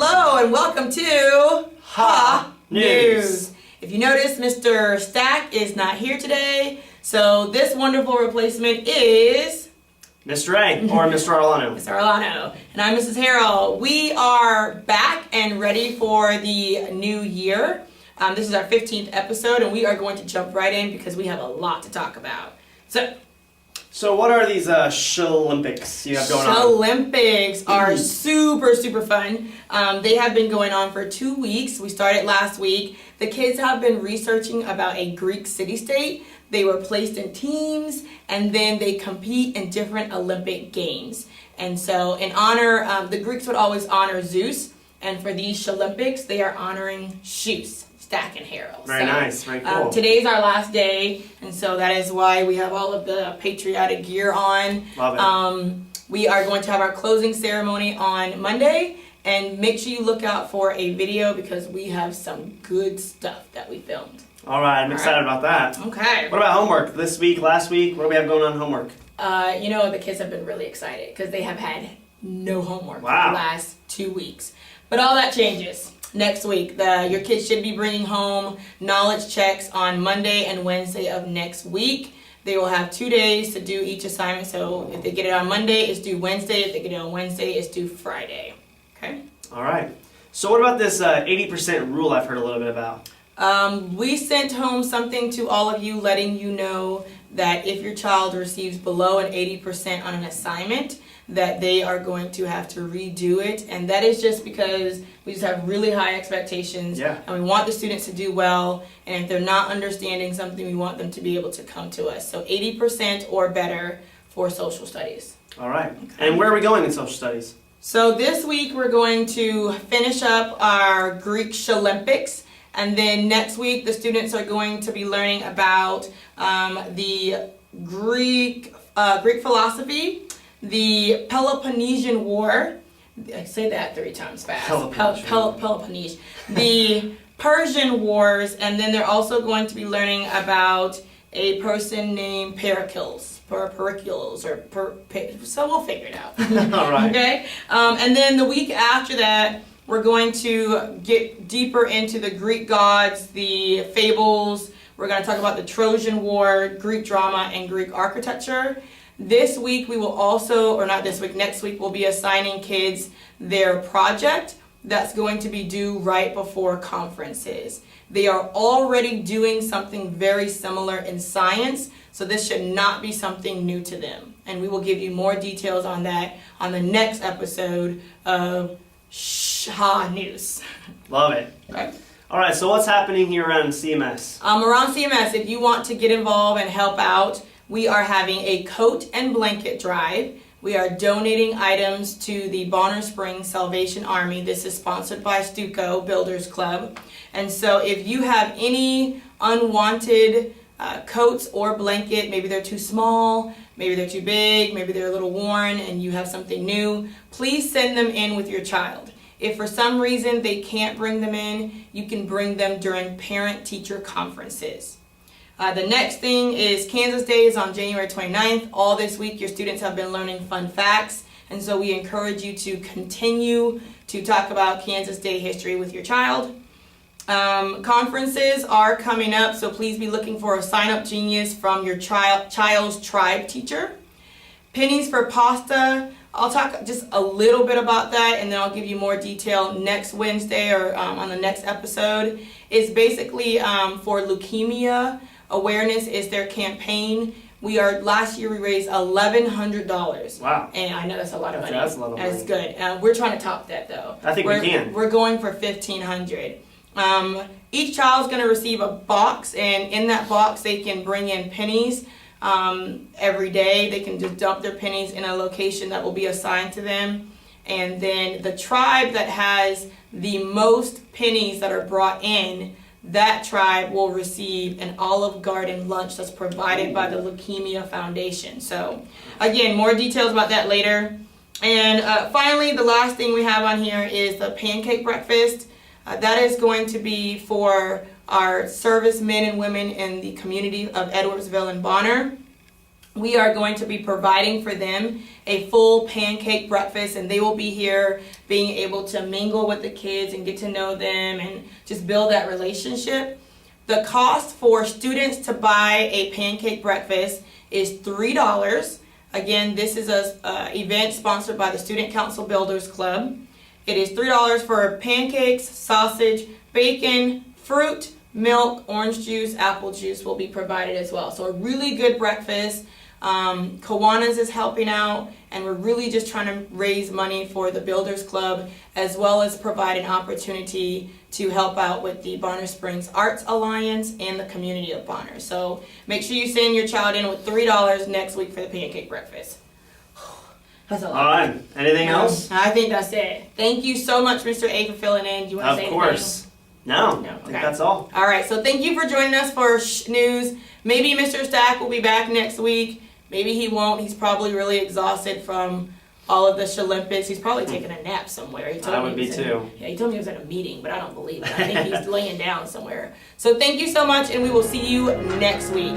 Hello and welcome to Ha News. If you notice, Mr. Stack is not here today, so this wonderful replacement is Mr. A or Mr. Arlano. Mr. Arlano. And I'm Mrs. Harrell. We are back and ready for the new year. This is our 15th episode, and we are going to jump right in because we have a lot to talk about. So what are these Olympics you have going on? Olympics are super fun. They have been going on for 2 weeks. We started last week. The kids have been researching about a Greek city-state. They were placed in teams, and then they compete in different Olympic games. And so in honor, the Greeks would always honor Zeus, and for these Olympics, they are honoring Zeus. Stack and Harrell. Very nice, very cool. Today's our last day, and so that is why we have all of the patriotic gear on. Love it. We are going to have our closing ceremony on Monday, and make sure you look out for a video because we have some good stuff that we filmed. All right, I'm excited about that. Okay. What about homework? This week, last week, what do we have going on homework? The kids have been really excited because they have had no homework for the last 2 weeks. But all that changes. Next week, your kids should be bringing home knowledge checks on Monday and Wednesday of next week. They will have 2 days to do each assignment. So if they get it on Monday, it's due Wednesday. If they get it on Wednesday, it's due Friday. Okay? All right. So what about this 80% rule I've heard a little bit about? We sent home something to all of you letting you know that if your child receives below an 80% on an assignment, that they are going to have to redo it. And that is just because we just have really high expectations. Yeah. And we want the students to do well. And if they're not understanding something, we want them to be able to come to us. So 80% or better for social studies. All right. Okay. And where are we going in social studies? So this week we're going to finish up our Greek Olympics. And then next week the students are going to be learning about the Greek philosophy, the Peloponnesian War. I say that 3 times fast. Peloponnese. The Persian Wars, and then they're also going to be learning about a person named Pericles. So we'll figure it out. All right. Okay? And then the week after that, we're going to get deeper into the Greek gods, the fables. We're going to talk about the Trojan War, Greek drama, and Greek architecture. This week we will also, or not this week, next week we'll be assigning kids their project that's going to be due right before conferences. They are already doing something very similar in science, so this should not be something new to them. And we will give you more details on that on the next episode of Ha News. Love it. Okay. All right, so what's happening here around CMS? Around CMS, if you want to get involved and help out, we are having a coat and blanket drive. We are donating items to the Bonner Springs Salvation Army. This is sponsored by Stuco Builders Club. And so if you have any unwanted coats or blanket, maybe they're too small, maybe they're too big, maybe they're a little worn, and you have something new, please send them in with your child. If for some reason they can't bring them in, you can bring them during parent-teacher conferences. The next thing is Kansas Day is on January 29th. All this week your students have been learning fun facts, and so we encourage you to continue to talk about Kansas Day history with your child. Conferences are coming up, so please be looking for a sign-up genius from your child's tribe teacher. Pennies for Pasta, I'll talk just a little bit about that, and then I'll give you more detail next Wednesday or on the next episode. It's basically for leukemia awareness is their campaign. Last year we raised $1,100. Wow. And I know that's a lot of money. That's a lot of money. That's good. We're trying to top that though. I think we can. We're going for $1,500. Each child's going to receive a box, and in that box they can bring in pennies every day. They can just dump their pennies in a location that will be assigned to them. And then the tribe that has the most pennies that are brought in, that tribe will receive an Olive Garden lunch that's provided by the Leukemia Foundation. So, again, more details about that later. And finally, the last thing we have on here is the pancake breakfast. That is going to be for our servicemen and women in the community of Edwardsville and Bonner. we are going to be providing for them a full pancake breakfast, and they will be here being able to mingle with the kids and get to know them and just build that relationship. The cost for students to buy a pancake breakfast is $3. Again, this is a event sponsored by the Student Council Builders Club. It is $3 for pancakes, sausage, bacon, fruit, milk, orange juice, apple juice will be provided as well. So a really good breakfast. Kiwanis is helping out, and we're really just trying to raise money for the Builders Club, as well as provide an opportunity to help out with the Bonner Springs Arts Alliance and the community of Bonner. So make sure you send your child in with $3 next week for the pancake breakfast. That's a lot. All right. Anything else? I think that's it. Thank you so much, Mr. A, for filling in. Do you want to say Of anything? course. No, No, I think okay. that's all. All right, so thank you for joining us for news. Maybe Mr. Stack will be back next week. Maybe he won't. He's probably really exhausted from all of the Olympics. He's probably taking a nap somewhere. He told I me would he be was too. Yeah, he told me he was at a meeting, but I don't believe it. I think he's laying down somewhere. So thank you so much, and we will see you next week.